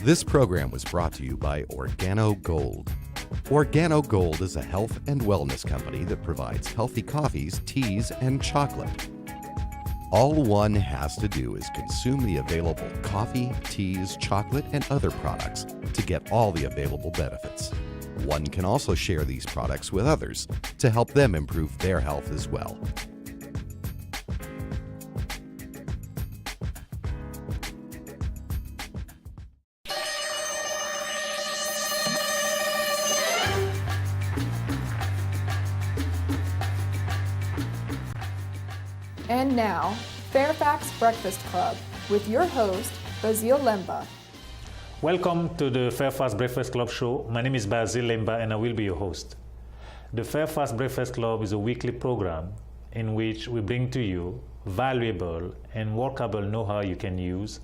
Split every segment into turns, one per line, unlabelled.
This program was brought to you by Organo Gold. Organo Gold is a health and wellness company that provides healthy coffees, teas, and chocolate. All one has to do is consume the available coffee, teas, chocolate, and other products to get all the available benefits. One can also share these products with others to help them improve their health as well.
And now, Fairfax Breakfast Club with your host, Basil Lemba.
Welcome to the Fairfax Breakfast Club show. My name is Basil Lemba and I will be your host. The Fairfax Breakfast Club is a weekly program in which we bring to you valuable and workable know-how you can use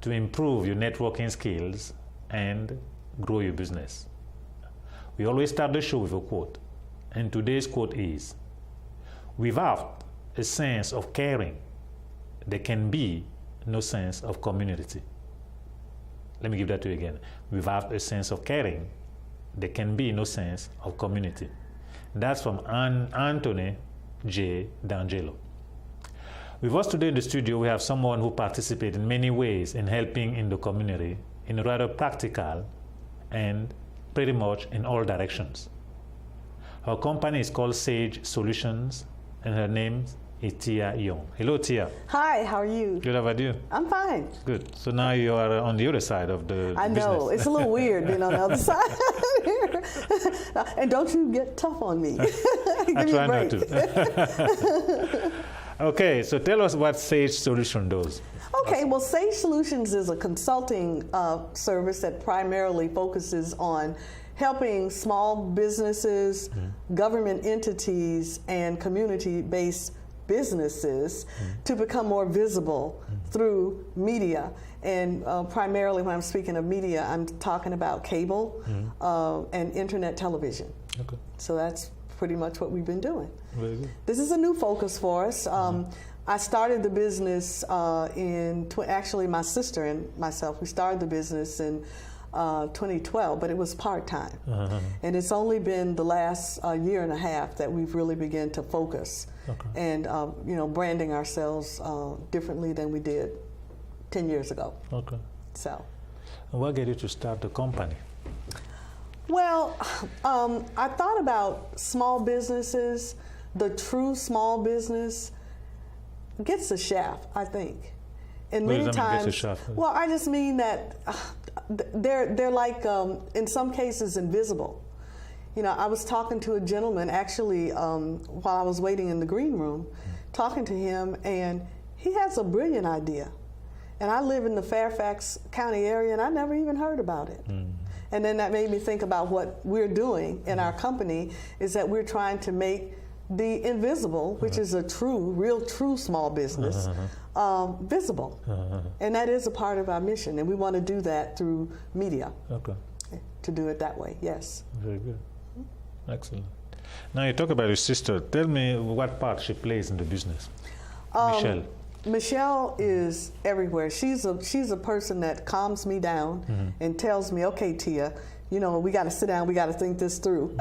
to improve your networking skills and grow your business. We always start the show with a quote, and today's quote is, "Without a sense of caring, there can be no sense of community." Let me give that to you again. Without a sense of caring, there can be no sense of community. That's from Anthony J. D'Angelo. With us today in the studio, we have someone who participates in many ways in helping in the community in a rather practical and pretty much in all directions. Her company is called Sage Solutions, and her name is Tia Young. Hello, Tia.
Hi, how are you?
Good, how about you?
I'm fine.
Good. So now you are on the other side of the
I know,
business.
it's a little weird being on the other side. And don't you get tough on me.
I try not to. Okay, so tell us what Sage Solution does.
Okay, well, Sage Solutions is a consulting service that primarily focuses on helping small businesses, government entities, and community-based businesses to become more visible through media. And primarily when I'm speaking of media, I'm talking about cable and internet television.
Okay.
So that's pretty much what we've been doing.
Very good.
This is a new focus for us. I started the business actually my sister and myself, we started the business in 2012, but it was part-time. And it's only been the last year and a half that we've really begun to focus and branding ourselves differently than we did 10 years ago.
Okay.
So.
And what got you to start the company?
Well, I thought about small businesses. The true small business gets a shaft, I think. And
What
many
does that mean,
times,
gets a shaft?
well, I just mean that they're like in some cases invisible. You know, I was talking to a gentleman actually while I was waiting in the green room, talking to him, and he has a brilliant idea. And I live in the Fairfax County area, and I never even heard about it. And then that made me think about what we're doing in our company is that we're trying to make the invisible, which is a real true small business, visible. And that is a part of our mission, and we want to do that through media.
Okay.
To do it that way, yes.
Very good. Excellent. Now you talk about your sister. Tell me what part she plays in the business. Michelle.
Michelle is everywhere. She's a person that calms me down and tells me, okay, Tia, you know, we got to sit down, we got to think this through.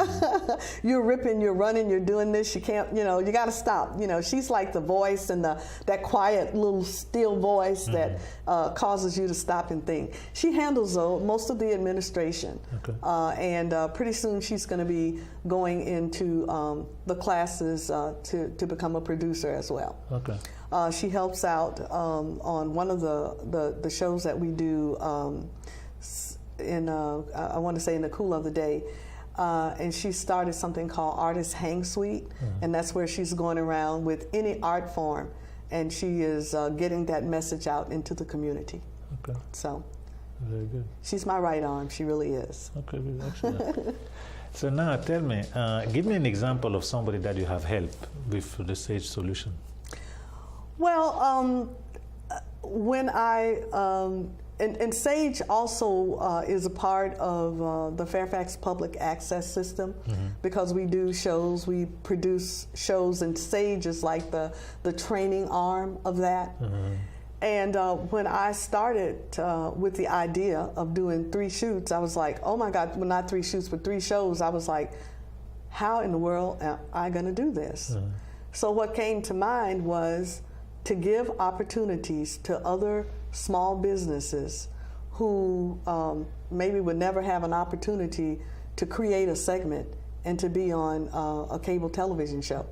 You're ripping, you're running, you're doing this, you can't, you know, you got to stop. You know, she's like the voice and that quiet little still voice that causes you to stop and think. She handles most of the administration. Okay. And pretty soon she's going to be going into the classes to become a producer as well. Okay. She helps out on one of the shows that we do I want to say in the cool of the day, and she started something called Artist Hang Suite, and that's where she's going around with any art form, and she is getting that message out into the community. Okay. So. Very good. She's my right arm. She really is.
Okay, excellent. So now tell me, give me an example of somebody that you have helped with the Sage Solution.
Well, when and Sage also is a part of the Fairfax Public Access System because we do shows, we produce shows, and Sage is like the training arm of that. And when I started with the idea of doing 3 shoots, I was like, oh my God, well, not 3 shoots, but 3 shows. I was like, how in the world am I going to do this? So what came to mind was to give opportunities to other small businesses who maybe would never have an opportunity to create a segment and to be on a cable television show.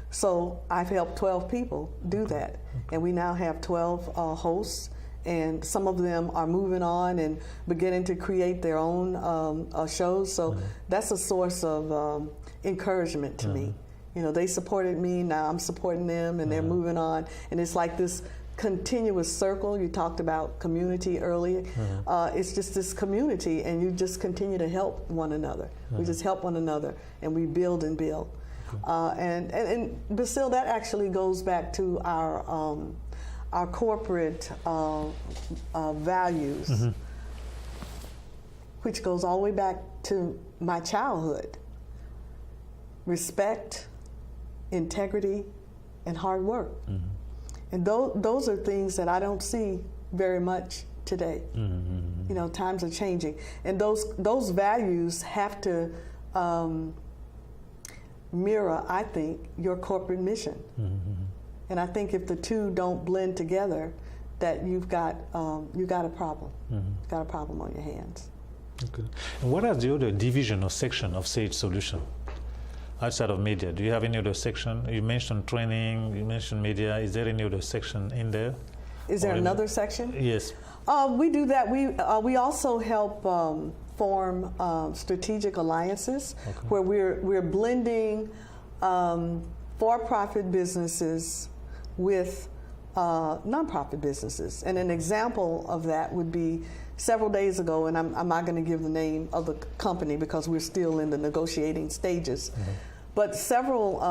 So I've helped 12 people do that. And we now have 12 hosts, and some of them are moving on and beginning to create their own shows. So that's a source of encouragement to me. You know, they supported me, now I'm supporting them, and they're moving on. And it's like this continuous circle. You talked about community earlier. It's just this community, and you just continue to help one another. We just help one another, and we build and build. And Basil, that actually goes back to our corporate values, which goes all the way back to my childhood. Respect, integrity, and hard work. And those are things that I don't see very much today. You know, times are changing, and those values have to mirror, I think, your corporate mission. And I think if the two don't blend together, that you've got a problem. You've got a problem on your hands.
Okay. And what are the other division or section of Sage Solution outside of media? Do you have any other section? You mentioned training, you mentioned media. Is there any other section in there?
Is there another section?
Yes.
We do that. We also help form strategic alliances where we're blending for-profit businesses with nonprofit businesses. And an example of that would be several days ago, and I'm not going to give the name of the company because we're still in the negotiating stages, but several,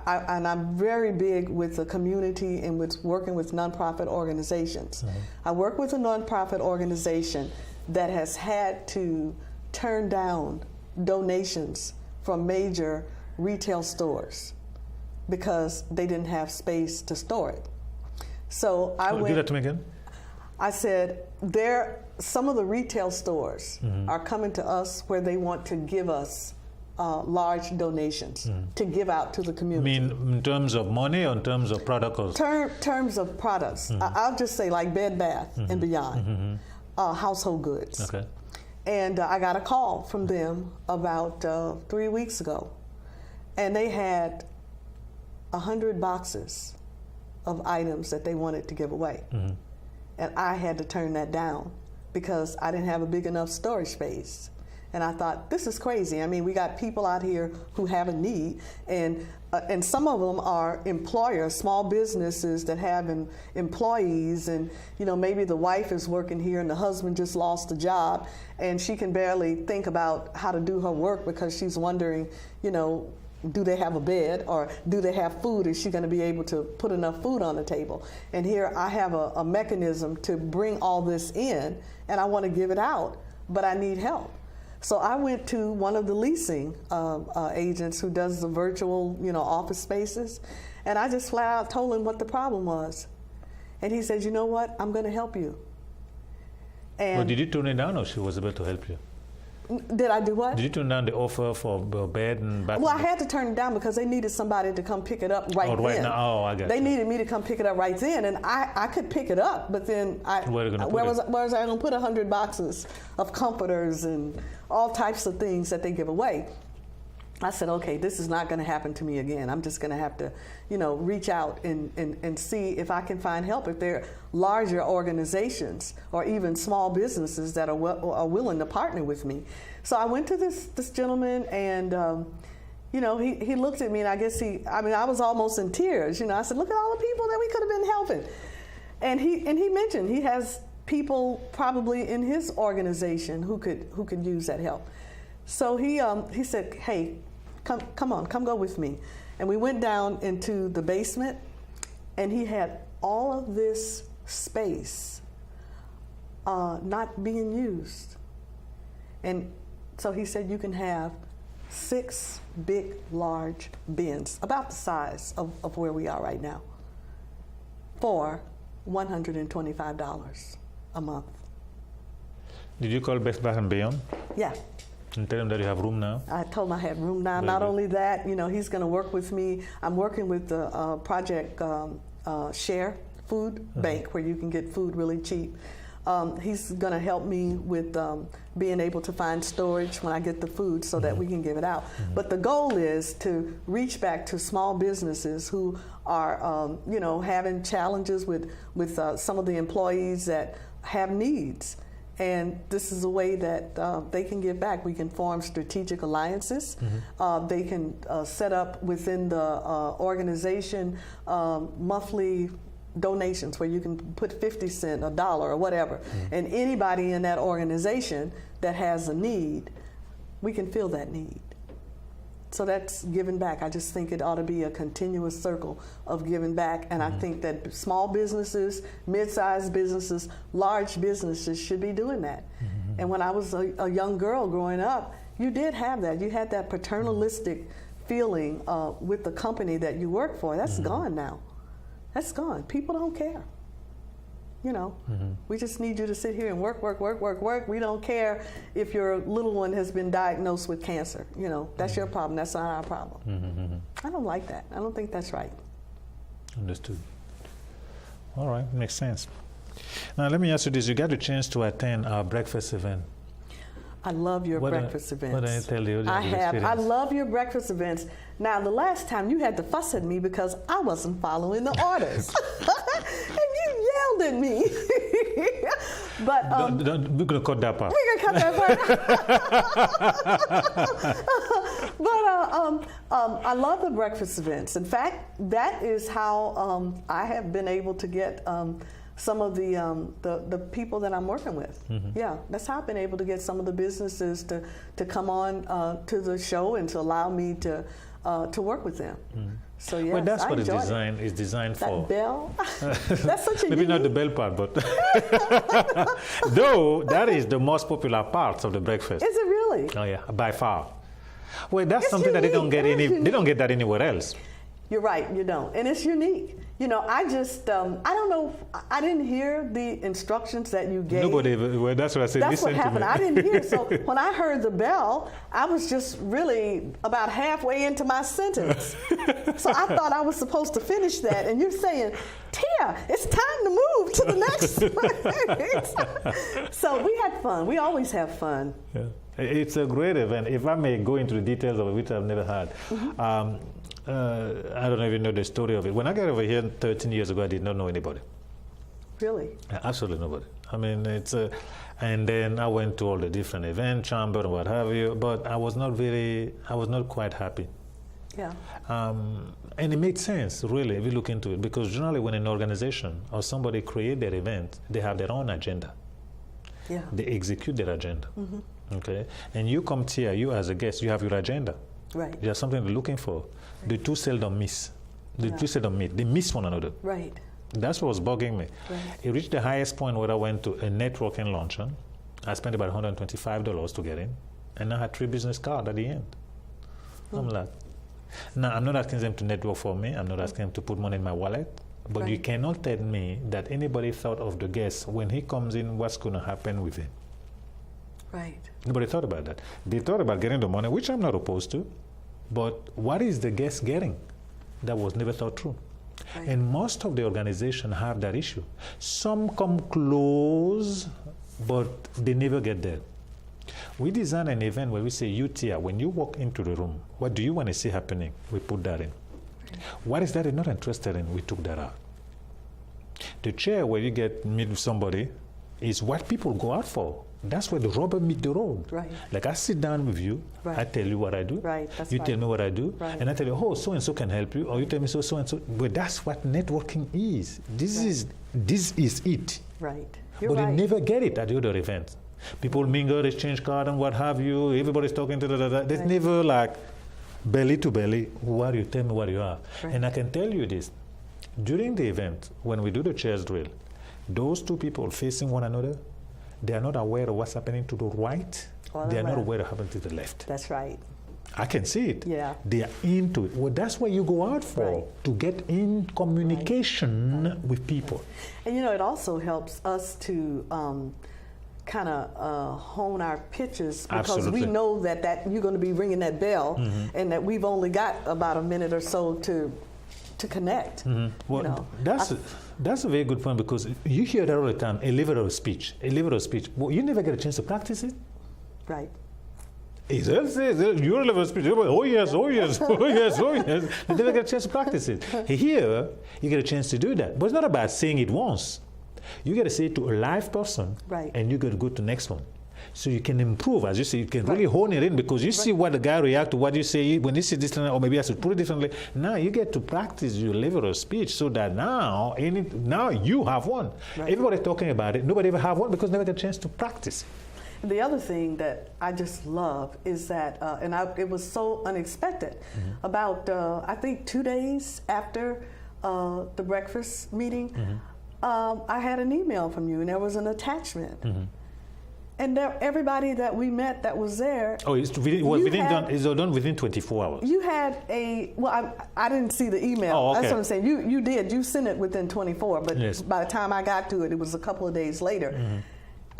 and I'm very big with the community and with working with nonprofit organizations. I work with a nonprofit organization that has had to turn down donations from major retail stores because they didn't have space to store it. So I went.
Do that to me again.
I said, some of the retail stores are coming to us where they want to give us large donations to give out to the community.
You mean in terms of money or in terms of product?
Terms of products. I'll just say like Bed Bath and Beyond, household goods.
Okay.
And I got a call from them about 3 weeks ago, and they had 100 boxes of items that they wanted to give away. And I had to turn that down because I didn't have a big enough storage space. And I thought, this is crazy. I mean, we got people out here who have a need, and some of them are employers, small businesses that have employees, and you know, maybe the wife is working here and the husband just lost a job, and she can barely think about how to do her work because she's wondering, you know, do they have a bed or do they have food? Is she going to be able to put enough food on the table? And here I have a mechanism to bring all this in, and I want to give it out, but I need help. So I went to one of the leasing agents who does the virtual, you know, office spaces, and I just flat out told him what the problem was. And he said, you know what, I'm going to help you. And
Well, did you turn it down, or she was able to help you?
did I do what?
Did you turn down the offer for bed and bathroom?
Well, I had to turn it down because they needed somebody to come pick it up right then.
Now. Oh, I got
They
you.
needed me to come pick it up right then, and I could pick it up, but then
Where was
I going to put 100 boxes of comforters and all types of things that they give away? I said, okay, this is not going to happen to me again. I'm just going to have to, you know, reach out and see if I can find help. If there are larger organizations or even small businesses that are willing to partner with me. So I went to this gentleman, and you know, he looked at me, and I guess I was almost in tears. You know, I said, look at all the people that we could have been helping. And he mentioned he has people probably in his organization who could use that help. So he said, hey, come go with me. And we went down into the basement, and he had all of this space not being used. And so he said, you can have 6 big, large bins, about the size of where we are right now, for $125 a month.
Did you call Best Buy and Beyond
Yeah.
and tell them that you have room now?
I told him I had room now. Not only that, he's going to work with me. I'm working with the Project Share Food Bank, where you can get food really cheap. He's going to help me with being able to find storage when I get the food so that we can give it out. But the goal is to reach back to small businesses who are, having challenges with some of the employees that have needs. And this is a way that they can give back. We can form strategic alliances. They can set up within the organization monthly donations where you can put 50 cents, $1, or whatever. And anybody in that organization that has a need, we can fill that need. So that's giving back. I just think it ought to be a continuous circle of giving back. And I think that small businesses, mid-sized businesses, large businesses should be doing that. And when I was a young girl growing up, you did have that. You had that paternalistic feeling with the company that you work for. That's gone now. That's gone. People don't care. We just need you to sit here and work. We don't care if your little one has been diagnosed with cancer. That's your problem. That's not our problem. I don't like that. I don't think that's right.
Understood. All right, makes sense. Now let me ask you this: you got a chance to attend our breakfast event.
I love your breakfast events.
What did I tell you?
I have. I love your breakfast events. Now, the last time you had to fuss at me because I wasn't following the orders. And you yelled at me. But
we're going to cut that part.
We're going to cut that part. But I love the breakfast events. In fact, that is how I have been able to get some of the people that I'm working with. Yeah, that's how I've been able to get some of the businesses to come on to the show and to allow me to work with them. So yes,
well, that's
I
what
enjoyed
it's designed for.
That bell, that's such a
maybe not the bell part, but though that is the most popular part of the breakfast.
Is it really?
Oh yeah, by far. Well, that's
It's
something that they don't
unique.
get they don't get that anywhere else.
You're right, you don't. And it's unique. I just, I don't know, I didn't hear the instructions that you gave.
Nobody, well, that's what I said.
That's
Listen
what happened.
to me.
I didn't hear. So when I heard the bell, I was just really about halfway into my sentence. So I thought I was supposed to finish that. And you're saying, Tia, it's time to move to the next place. So we had fun. We always have fun.
Yeah. It's a great event. If I may go into the details of it, which I've never had. I don't even know the story of it. When I got over here 13 years ago, I did not know anybody.
Really?
Absolutely nobody. I mean, and then I went to all the different events, chamber and what have you, but I was not quite happy.
Yeah.
And it made sense, really, if you look into it, because generally when an organization or somebody create their event, they have their own agenda.
Yeah.
They execute their agenda. Okay? And you come here, you as a guest, you have your agenda.
Right.
You have something they're looking for. The two seldom miss. The two seldom meet. They miss one another.
Right.
That's what was bugging me.
Right.
It reached the highest point where I went to a networking luncheon. I spent about $125 to get in, and I had 3 business cards at the end. I'm like, now I'm not asking them to network for me. I'm not asking them to put money in my wallet. But you cannot tell me that anybody thought of the guest when he comes in, what's going to happen with him.
Right.
Nobody thought about that. They thought about getting the money, which I'm not opposed to. But what is the guest getting? That was never thought through.
Right.
And most of the organizations have that issue. Some come close, but they never get there. We design an event where we say, you, Tia, when you walk into the room, what do you want to see happening? We put that in. Right. What is that you're not interested in? We took that out. The chair where you meet with somebody is what people go out for. That's where the rubber meets the road.
Right.
Like I sit down with you, I tell you what I do.
Right. That's
you
right.
tell me what I do,
right.
and I tell you, oh, so and so can help you, or you tell me so and so. But that's what networking is. This is it.
Right. You're
but
right.
you never get it at the other events. People mingle, exchange cards, and what have you. Everybody's talking to the. There's never like belly to belly. Who are you? Tell me what you are.
Right.
And I can tell you this: during the event, when we do the chairs drill, those two people facing one another, they are not aware of what's happening to the right. They are not aware of what's happening to the left.
That's right.
I can see it.
Yeah.
They are into it. Well, that's what you go out for,
Right.
to get in communication with people.
And it also helps us to kind of hone our pitches, because
Absolutely.
we know that you're going to be ringing that bell, and that we've only got about a minute or so to connect.
Well, that's a very good point, because you hear that all the time, a elevator speech. Well, you never get a chance to practice it.
Right.
Your elevator speech, oh yes, oh yes, oh yes, oh yes. You never get a chance to practice it. Here, you get a chance to do that. But it's not about saying it once. You got to say it to a live person,
Right.
and you got to go to the next one. So you can improve, as you say, you can really hone it in, because you see what the guy react to what you say. When you say this, or maybe I should put it differently. Now you get to practice your level of speech, so that now you have one.
Right.
Everybody talking about it, nobody ever have one, because never get a chance to practice.
The other thing that I just love is that, it was so unexpected. About I think 2 days after the breakfast meeting, I had an email from you, and there was an attachment. And everybody that we met that was there.
Oh, it's done within 24 hours.
You had I didn't see the email.
Oh, okay.
That's what I'm saying. You did. You sent it within 24, but
Yes.
by the time I got to it, it was a couple of days later.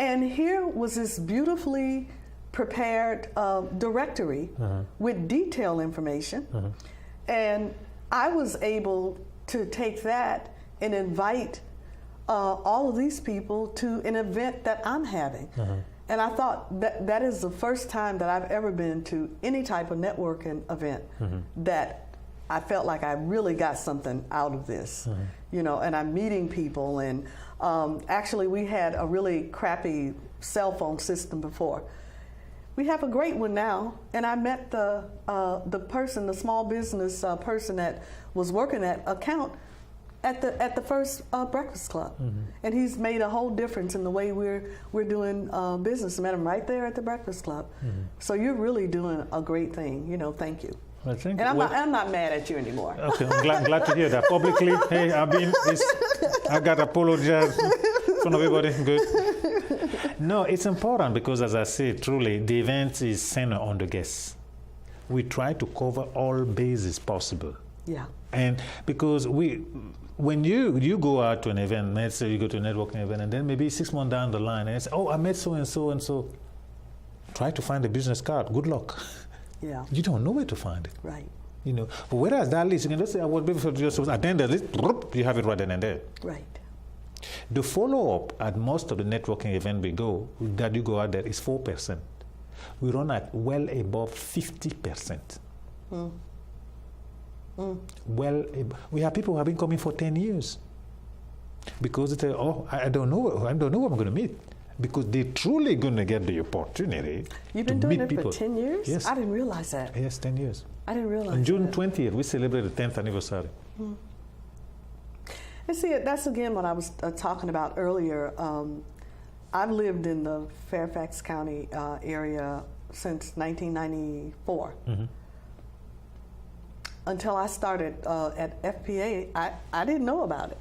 And here was this beautifully prepared directory with detailed information. And I was able to take that and invite all of these people to an event that I'm having. And I thought that is the first time that I've ever been to any type of networking event that I felt like I really got something out of this, and I'm meeting people. And actually, we had a really crappy cell phone system before. We have a great one now, and I met the small business person that was working that account at the first Breakfast Club, and he's made a whole difference in the way we're doing business. I met him right there at the Breakfast Club. So you're really doing a great thing. Thank you.
I think.
And I'm not mad at you anymore.
Okay, I'm glad to hear that publicly. Hey, I got to apologize in front of everybody. Good. No, it's important, because, as I said, truly, the event is centered on the guests. We try to cover all bases possible.
Yeah.
And because when you go out to an event, let's say you go to a networking event, and then maybe 6 months down the line, and you say, oh, I met so and so and so. Try to find a business card. Good luck.
Yeah.
You don't know where to find it.
Right.
But whereas that list, you can just say, I was before just attend the list, you have it right then and there.
Right.
The follow-up at most of the networking event you go out there is 4%. We run at well above 50%. We have people who have been coming for 10 years, because they say, oh, I don't know who I'm going to meet, because they're truly going to get the opportunity
You've been
to
doing
meet
it
people.
for 10 years?
Yes.
I didn't realize that.
Yes, 10 years.
I didn't realize
On June
that.
20th, we celebrated the 10th anniversary.
And see, that's again what I was talking about earlier. I've lived in the Fairfax County area since 1994. Until I started at FPA, I didn't know about it.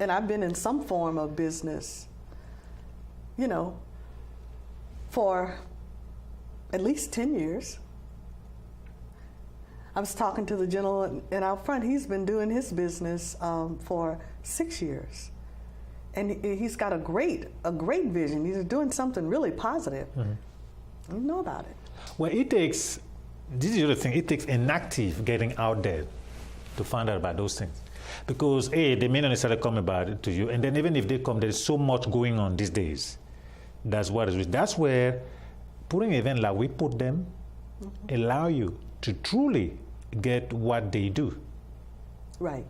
And I've been in some form of business, for at least 10 years. I was talking to the gentleman out front. He's been doing his business for 6 years. And he's got a great vision. He's doing something really positive. I didn't know about it.
Well, this is the other thing, it takes an active getting out there to find out about those things. Because, they may not necessarily come about it to you, and then even if they come, there's so much going on these days. That's where putting an event like we put them allow you to truly get what they do. Right.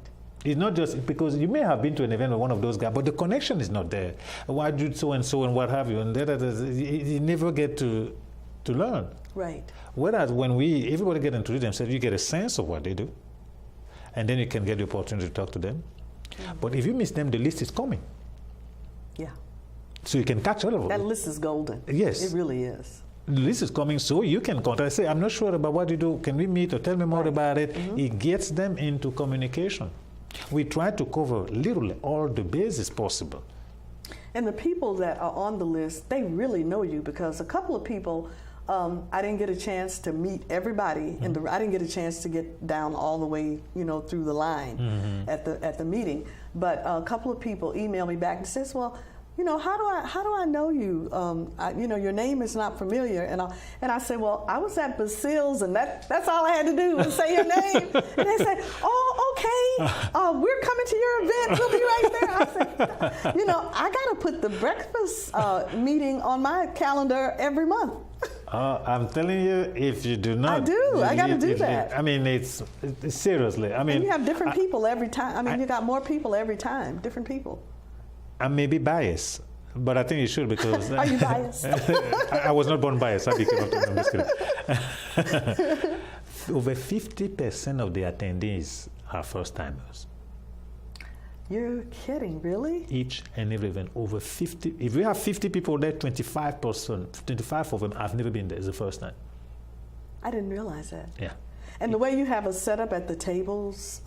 It's not just because you may have been to an event with one of those guys, but the connection is not there. Why do so and so and what have you, and you never get to learn. Right. Whereas when everybody get introduced themselves, you get a sense of what they do, and then you can get the opportunity to talk to them. But if you miss them, the list is coming. Yeah. So you can catch all of them.
That list is golden.
Yes.
It really is.
The list is coming, so you can contact. Say, I'm not sure about what you do. Can we meet or tell me more about it? It gets them into communication. We try to cover literally all the bases possible. And the people that are on the list, they really know you, because a couple of people
I didn't get a chance to meet everybody in the. I didn't get a chance to get down all the way, through the line at the meeting. But a couple of people emailed me back and says, "Well, how do I know you? Your name is not familiar." And I said, "Well, I was at Basile's, and that's all I had to do was say your name." And they said, "Oh, okay, we're coming to your event. We'll be right there." I said, I got to put the breakfast meeting on my calendar every month.
I'm telling you, if you do not,
I do. I got to do that.
I mean, it's seriously. I mean,
and you have different people every time. I mean, you got more people every time. Different people.
I may be biased, but I think you should because.
Are you biased?
I was not born biased. I became I'm just kidding. Over 50% of the attendees are first-timers.
You're kidding, really?
Each and every event, over 50. If we have 50 people there, 25 of them have never been there. It's the first time.
I didn't realize that.
Yeah.
And the way you have us set up at the tables,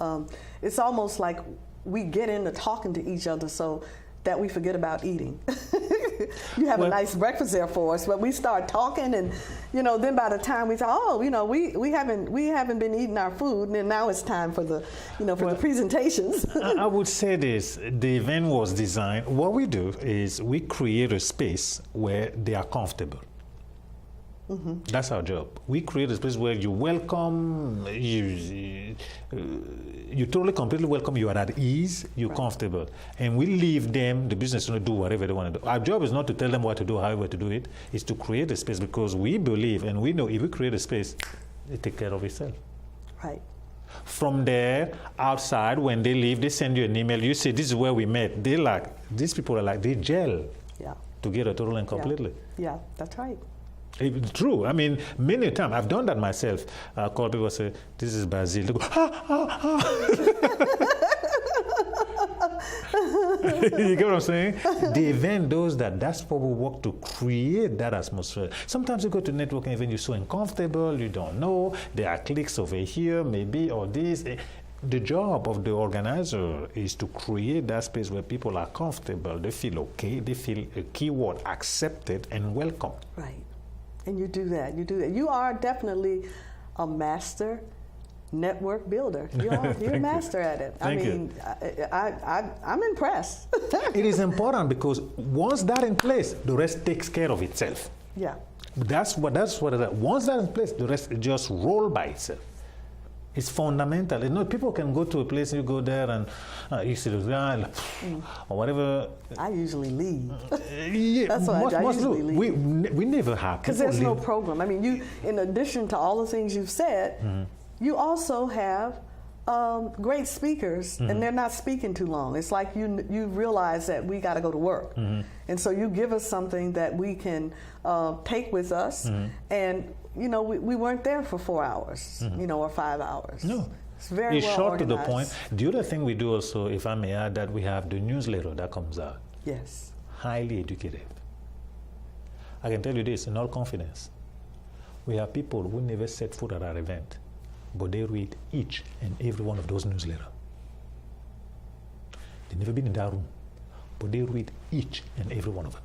it's almost like we get into talking to each other so that we forget about eating. You have a nice breakfast there for us, but we start talking, and then by the time we say, we haven't been eating our food, and then now it's time for the the presentations.
I would say this: the event was designed. What we do is we create a space where they are comfortable. Mm-hmm. That's our job. We create a space where you welcome, you totally, completely welcome, you are at ease, you're comfortable. And we leave them, the business, to do whatever they want to do. Our job is not to tell them what to do, however to do it. It's to create a space because we believe and we know if we create a space, it takes care of itself.
Right.
From there, outside, when they leave, they send you an email. You say, this is where we met. These people are like, they gel together totally and completely.
Yeah, that's right.
It's true. I mean, many times I've done that myself. I call people and say, "This is Basile." They go, You get what I'm saying? The event does that. That's what we work to create that atmosphere. Sometimes you go to networking event, you're so uncomfortable, you don't know. There are cliques over here, maybe, or this. The job of the organizer is to create that space where people are comfortable. They feel okay. They feel a keyword accepted and welcome.
Right. And you do that. You are definitely a master network builder. You're a master at it.
Thank you.
I'm impressed.
It is important because once that's in place, the rest takes care of itself.
Yeah.
That's what it is. Once that's in place, the rest just roll by itself. It's fundamental. People can go to a place, you go there and you see the guy or whatever.
I usually leave.
Yeah,
that's what I usually leave.
We never have.
Because there's no program. I mean, you, in addition to all the things you've said, you also have great speakers, and they're not speaking too long. It's like you realize that we got to go to work. And so you give us something that we can take with us, and we weren't there for 4 hours, or 5 hours.
No.
It's very well
short
organized.
To the point. The other thing we do also, if I may add, that we have the newsletter that comes out.
Yes.
Highly educative. I can tell you this in all confidence. We have people who never set foot at our event, but they read each and every one of those newsletters. They've never been in that room, but they read each and every one of them.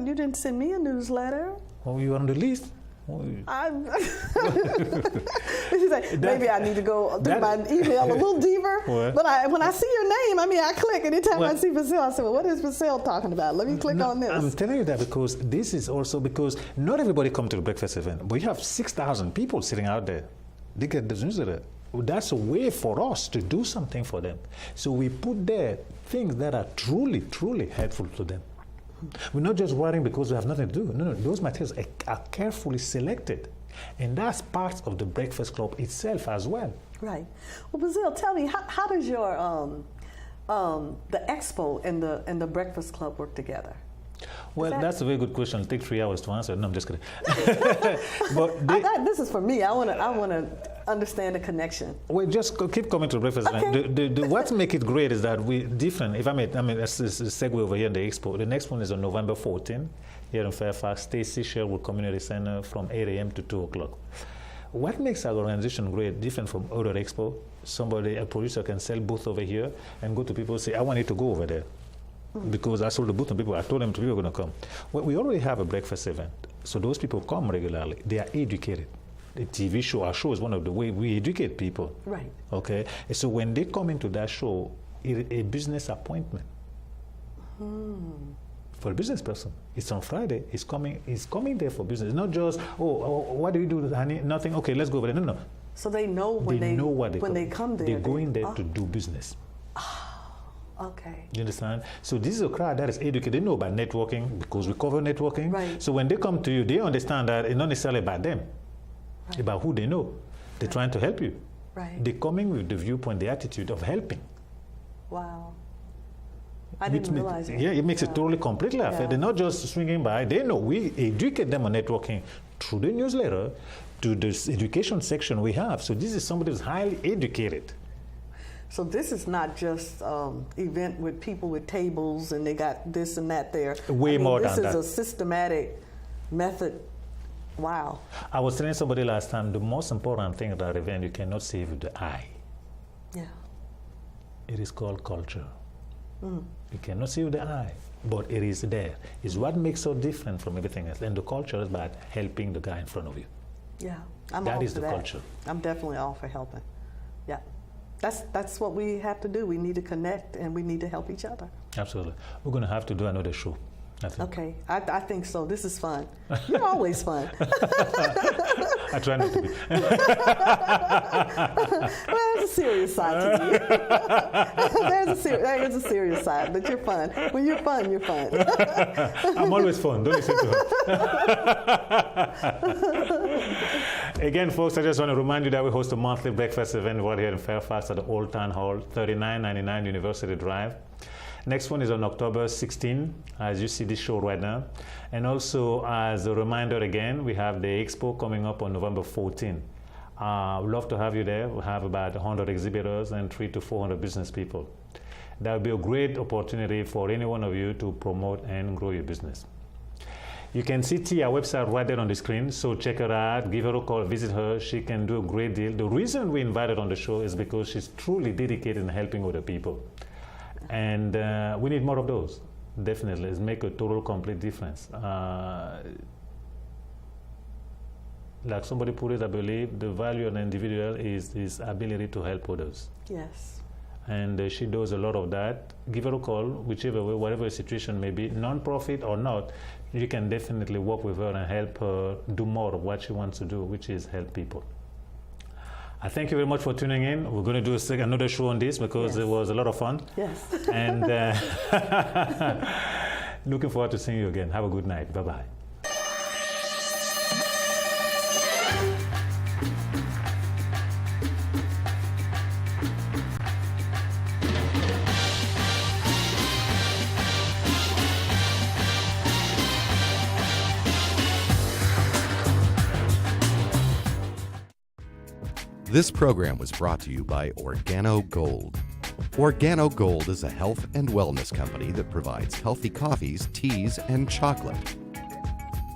You didn't send me a newsletter.
Oh, you were on the list?
Maybe I need to go through my email a little deeper. But when I see your name, I click. Anytime I see Basile, I say, well, what is Basile talking about? Let me click on this.
I'm telling you that because this is also because not everybody come to the breakfast event, but you have 6,000 people sitting out there. They get the newsletter. That's a way for us to do something for them. So we put there things that are truly, truly helpful to them. We're not just worrying because we have nothing to do. No, those materials are carefully selected. And that's part of the Breakfast Club itself as well.
Right. Well, Basile, tell me, how does your the expo and the Breakfast Club work together?
Well, that's a very good question. It'll take 3 hours to answer. No, I'm just kidding. But
this is for me. I want to understand the connection.
Well, just keep coming to the breakfast event. What makes it great is that we different. If that's a segue over here in the expo. The next one is on November 14th here in Fairfax, Stacy Sherwood Community Center from 8 a.m. to 2 o'clock. What makes our organization great, different from other expo? A producer can sell booth over here and go to people and say, I want you to go over there. Because I sold the booth and I told them people are going to come. Well, we already have a breakfast event. So those people come regularly. They are educated. The TV show, our show is one of the way we educate people.
Right.
Okay. And so when they come into that show, it's a business appointment. For a business person, it's on Friday. He's coming there for business. It's not just, what do you do, honey? Nothing. Okay, let's go over there. No.
So they know when they come there.
They're going there to do business.
Okay.
You understand? So this is a crowd that is educated. They know about networking because we cover networking.
Right.
So when they come to you, they understand that it's not necessarily about them, about who they know. They're trying to help you.
Right.
They're coming with the viewpoint, the attitude of helping.
Wow. I didn't realize it.
Yeah, it makes it totally completely fair. They're not just swinging by. They know we educate them on networking through the newsletter to this education section we have. So this is somebody who's highly educated.
So this is not just event with people with tables and they got this and that there.
Way more than that.
This is a systematic method. Wow.
I was telling somebody last time, the most important thing about event you cannot see with the eye.
Yeah.
It is called culture. You cannot see with the eye, but it is there. It's what makes us different from everything else. And the culture is about helping the guy in front of you.
Yeah.
That is the culture.
I'm definitely all for helping. Yeah. That's what we have to do. We need to connect and we need to help each other.
Absolutely. We're going to have to do another show.
Okay, I think so. This is fun. You're always fun.
I try not to be.
Well, there's a serious side to you. There is a serious side, but you're fun. When you're fun, you're fun.
I'm always fun. Don't listen to her. Again, folks, I just want to remind you that we host a monthly breakfast event right here in Fairfax at the Old Town Hall, 3999 University Drive. Next one is on October 16, as you see this show right now. And also, as a reminder again, we have the expo coming up on November 14. We'd love to have you there. We have about 100 exhibitors and 300 to 400 business people. That would be a great opportunity for any one of you to promote and grow your business. You can see Tia website right there on the screen, so check her out, give her a call, visit her. She can do a great deal. The reason we invited her on the show is because she's truly dedicated in helping other people. And we need more of those, definitely. It's make a total, complete difference. Like somebody put it, I believe, the value of an individual is his ability to help others.
Yes.
And she does a lot of that. Give her a call, whichever way, whatever the situation may be, non-profit or not, you can definitely work with her and help her do more of what she wants to do, which is help people. I thank you very much for tuning in. We're going to do another show on this because it was a lot of fun.
Yes.
And looking forward to seeing you again. Have a good night. Bye-bye.
This program was brought to you by Organo Gold. Organo Gold is a health and wellness company that provides healthy coffees, teas, and chocolate.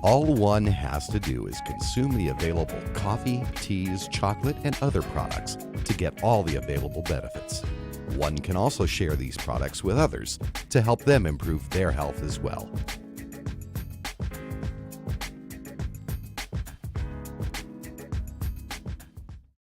All one has to do is consume the available coffee, teas, chocolate, and other products to get all the available benefits. One can also share these products with others to help them improve their health as well.